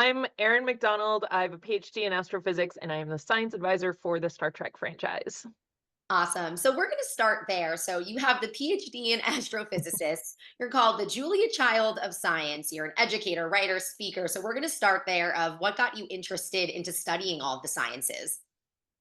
I'm Erin Macdonald. I have a PhD in astrophysics, and I am the science advisor for the Star Trek franchise. Awesome. So we're going to start there. So you have the PhD in astrophysicist. You're called the Julia Child of Science. You're an educator, writer, speaker. So we're going to start there of what got you interested into studying all of the sciences.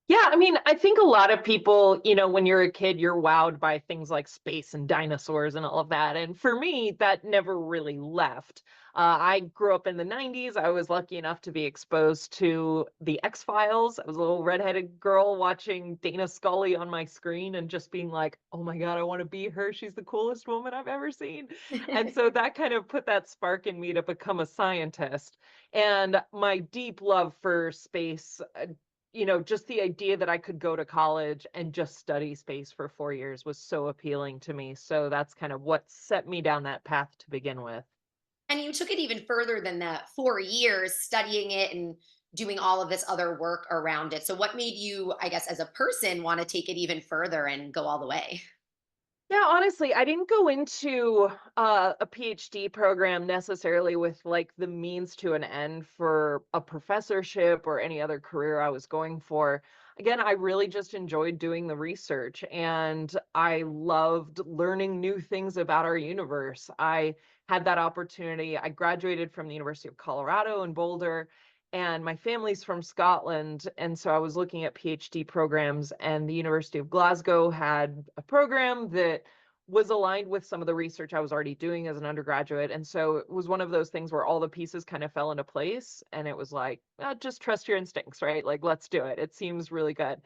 Yeah, I mean, I think a lot of people, when you're a kid, you're wowed by things like space and dinosaurs and all of that. And for me, that never really left. I grew up in the 90s. I was lucky enough to be exposed to the X-Files. I was a little redheaded girl watching Dana Scully on my screen and just being like, oh my God, I want to be her. She's the coolest woman I've ever seen. And so that kind of put that spark in me to become a scientist. And my deep love for space just the idea that I could go to college and just study space for 4 years was so appealing to me. So that's kind of what set me down that path to begin with. And you took it even further than that, 4 years studying it and doing all of this other work around it. So what made you, I guess, as a person want to take it even further and go all the way? Yeah, honestly, I didn't go into a PhD program necessarily with like the means to an end for a professorship or any other career I was going for. Again, I really just enjoyed doing the research and I loved learning new things about our universe. I had that opportunity. I graduated from the University of Colorado in Boulder, and my family's from Scotland. And so I was looking at PhD programs, and the University of Glasgow had a program that was aligned with some of the research I was already doing as an undergraduate. And so it was one of those things where all the pieces kind of fell into place. And it was like, just trust your instincts, right? Like, let's do it. It seems really good.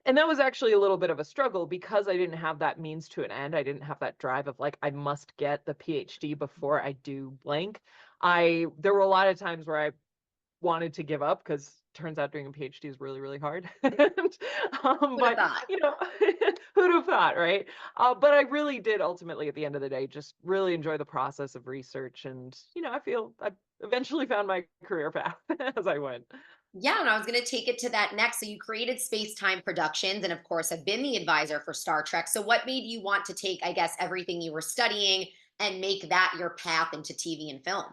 And that was actually a little bit of a struggle because I didn't have that means to an end. I didn't have that drive of like, I must get the PhD before I do blank. There were a lot of times where I wanted to give up because turns out doing a PhD is really, really hard. And, Would have but thought. who'd have thought, right? But I really did ultimately, at the end of the day, just really enjoy the process of research, and I feel I eventually found my career path as I went. Yeah, and I was going to take it to that next. So you created Spacetime Productions and of course have been the advisor for Star Trek. So what made you want to take, I guess, everything you were studying and make that your path into TV and film?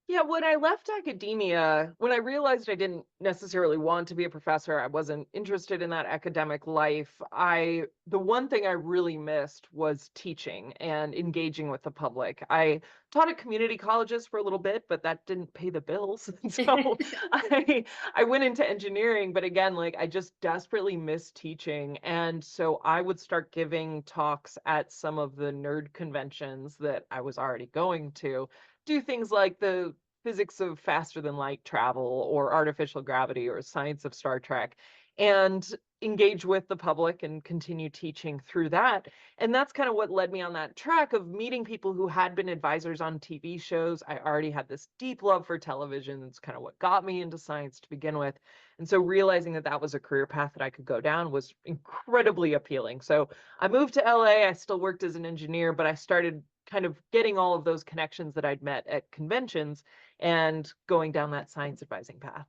Yeah, when I left academia, when I realized I didn't necessarily want to be a professor, I wasn't interested in that academic life. The one thing I really missed was teaching and engaging with the public. I taught at community colleges for a little bit, but that didn't pay the bills. And so I went into engineering, but again, like I just desperately missed teaching. And so I would start giving talks at some of the nerd conventions that I was already going to, do things like the physics of faster than light travel or artificial gravity or science of Star Trek, and engage with the public and continue teaching through that. And that's kind of what led me on that track of meeting people who had been advisors on TV shows. I already had this deep love for television. It's kind of what got me into science to begin with. And so realizing that that was a career path that I could go down was incredibly appealing. So I moved to LA. I still worked as an engineer, but I started kind of getting all of those connections that I'd met at conventions and going down that science advising path.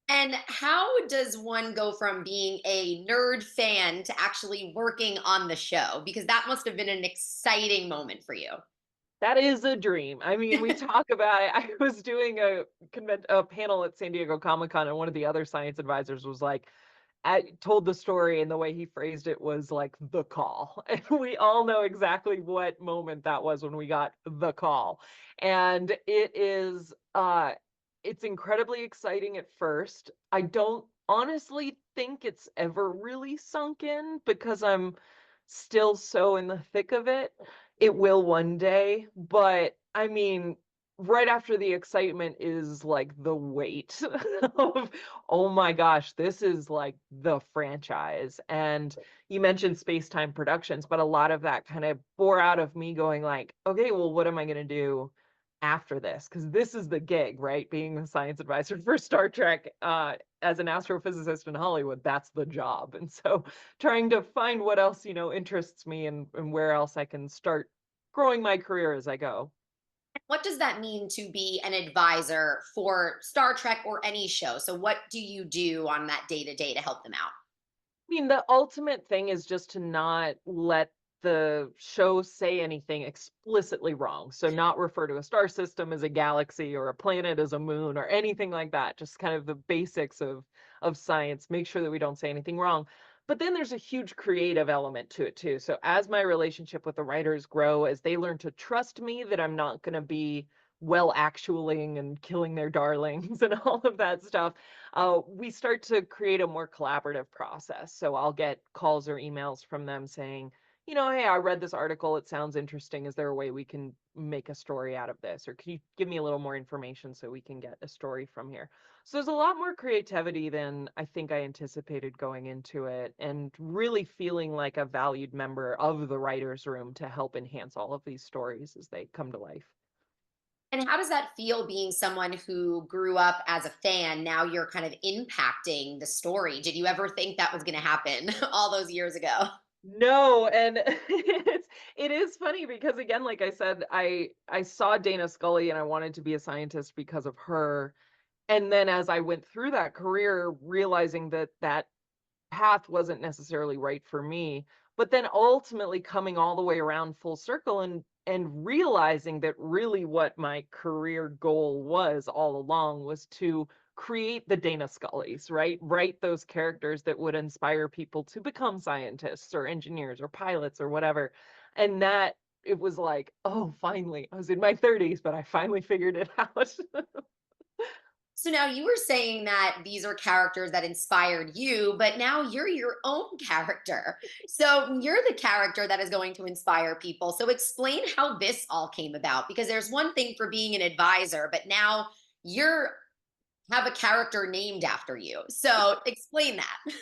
And how does one go from being a nerd fan to actually working on the show? Because that must have been an exciting moment for you. That is a dream. I mean, we talk about it. I was doing a panel at San Diego Comic-Con, and one of the other science advisors was like, told the story, and the way he phrased it was like the call. And we all know exactly what moment that was when we got the call. And it's incredibly exciting at first. I don't honestly think it's ever really sunk in because I'm still so in the thick of it. It will one day, but I mean, right after the excitement is like the weight of, oh my gosh, this is like the franchise. And you mentioned Spacetime Productions, but a lot of that kind of bore out of me going like, okay, well, what am I going to do after this? Because this is the gig, right? Being the science advisor for Star Trek, as an astrophysicist in Hollywood, that's the job. And so trying to find what else, interests me, and where else I can start growing my career as I go. What does that mean to be an advisor for Star Trek or any show? So, what do you do on that day to day to help them out? I mean, the ultimate thing is just to not let the show say anything explicitly wrong. So not refer to a star system as a galaxy or a planet as a moon or anything like that. Just kind of the basics of science. Make sure that we don't say anything wrong. But then there's a huge creative element to it too. So as my relationship with the writers grow, as they learn to trust me that I'm not going to be well actualing and killing their darlings and all of that stuff, we start to create a more collaborative process. So I'll get calls or emails from them saying, hey, I read this article. It sounds interesting. Is there a way we can make a story out of this? Or can you give me a little more information so we can get a story from here? So there's a lot more creativity than I think I anticipated going into it, and really feeling like a valued member of the writer's room to help enhance all of these stories as they come to life. And how does that feel being someone who grew up as a fan? Now you're kind of impacting the story. Did you ever think that was going to happen all those years ago? No, and it is funny because again, like I said, I saw Dana Scully and I wanted to be a scientist because of her. And then as I went through that career, realizing that that path wasn't necessarily right for me, but then ultimately coming all the way around full circle and realizing that really what my career goal was all along was to create the Dana Scullys, right? Write those characters that would inspire people to become scientists or engineers or pilots or whatever. And that it was like, oh, finally, I was in my 30s, but I finally figured it out. So now you were saying that these are characters that inspired you, but now you're your own character. So you're the character that is going to inspire people. So explain how this all came about, because there's one thing for being an advisor, but now you're have a character named after you. So explain that.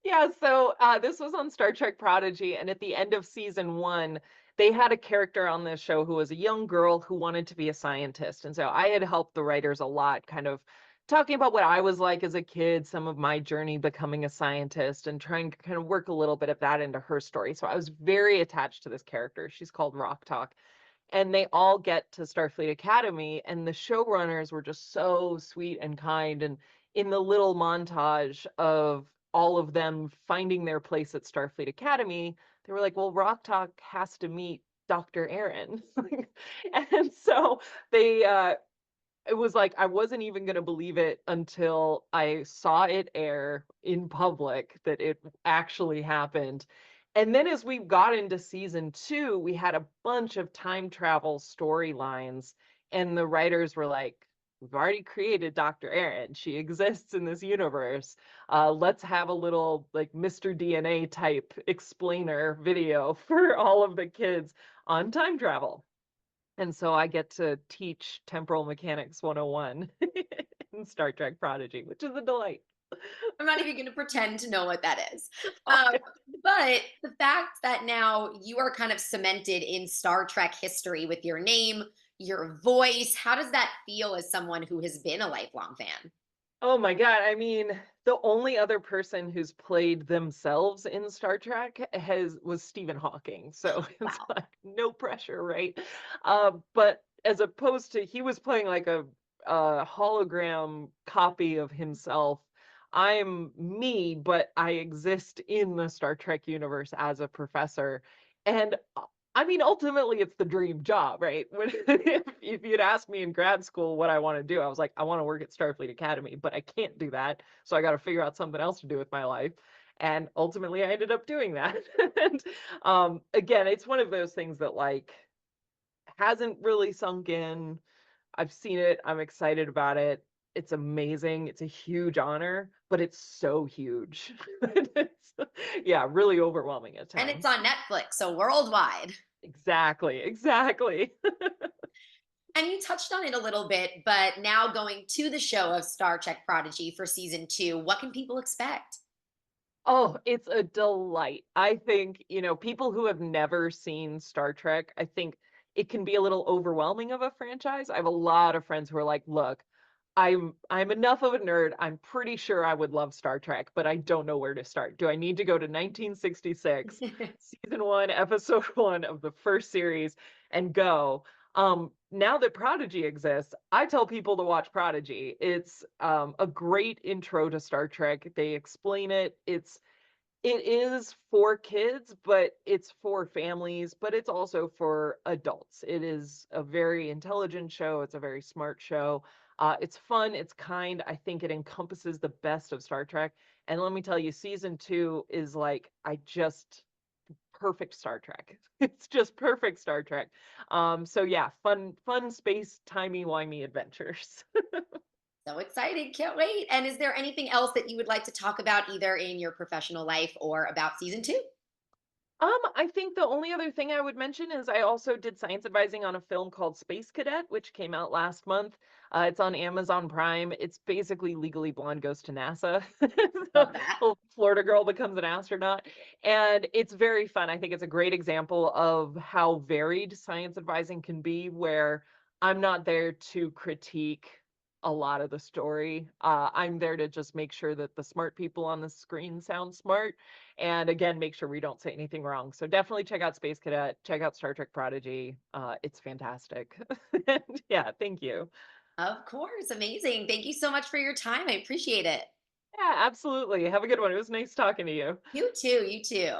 Yeah, so this was on Star Trek Prodigy, and at the end of season one, they had a character on this show who was a young girl who wanted to be a scientist. And so I had helped the writers a lot, kind of talking about what I was like as a kid, some of my journey becoming a scientist, and trying to kind of work a little bit of that into her story. So I was very attached to this character. She's called Rock Talk, and they all get to Starfleet Academy, and the showrunners were just so sweet and kind. And in the little montage of all of them finding their place at Starfleet Academy, they were like, well, Rock Talk has to meet Dr. Erin. And so they it was like I wasn't even going to believe it until I saw it air in public that it actually happened. And then as we got into season two, we had a bunch of time travel storylines, and the writers were like, we've already created Dr. Erin. She exists in this universe. Let's have a little like Mr. DNA type explainer video for all of the kids on time travel. And so I get to teach temporal mechanics 101 in Star Trek Prodigy, which is a delight. I'm not even going to pretend to know what that is. Um, but the fact that now you are kind of cemented in Star Trek history with your name, your voice, how does that feel as someone who has been a lifelong fan? Oh my God. I mean, the only other person who's played themselves in Star Trek was Stephen Hawking. So it's Wow. like no pressure, right? But as opposed to he was playing like a hologram copy of himself. I'm me, but I exist in the Star Trek universe as a professor. And I mean, ultimately, it's the dream job, right? If you'd asked me in grad school what I want to do, I was like, I want to work at Starfleet Academy, but I can't do that. So I got to figure out something else to do with my life. And ultimately, I ended up doing that. And again, it's one of those things that like hasn't really sunk in. I've seen it. I'm excited about it. It's amazing. It's a huge honor, but it's so huge. It's, yeah, really overwhelming at And it's times. on Netflix, so worldwide. Exactly, exactly. And you touched on it a little bit, but now going to the show of Star Trek Prodigy for season two, what can people expect? Oh, it's a delight. I think, people who have never seen Star Trek, I think it can be a little overwhelming of a franchise. I have a lot of friends who are like, "Look, I'm enough of a nerd. I'm pretty sure I would love Star Trek, but I don't know where to start. Do I need to go to 1966, season 1, episode 1 of the first series and go?" Now that Prodigy exists, I tell people to watch Prodigy. It's a great intro to Star Trek. They explain it. It's It is for kids, but it's for families, but it's also for adults. It is a very intelligent show. It's a very smart show. It's fun. It's kind. I think it encompasses the best of Star Trek. And let me tell you, season two is like, perfect Star Trek. It's just perfect Star Trek. So yeah, fun space timey-wimey adventures. So excited. Can't wait. And is there anything else that you would like to talk about either in your professional life or about season two? I think the only other thing I would mention is I also did science advising on a film called Space Cadet, which came out last month. It's on Amazon Prime. It's basically Legally Blonde goes to NASA. So, Love that. little Florida girl becomes an astronaut, and it's very fun. I think it's a great example of how varied science advising can be, where I'm not there to critique a lot of the story. I'm there to just make sure that the smart people on the screen sound smart, and again, make sure we don't say anything wrong. So definitely check out Space Cadet, check out Star Trek Prodigy. It's fantastic. And yeah, thank you. Of course. Amazing. Thank you so much for your time. I appreciate it. Yeah, absolutely. Have a good one. It was nice talking to you. You too. You too.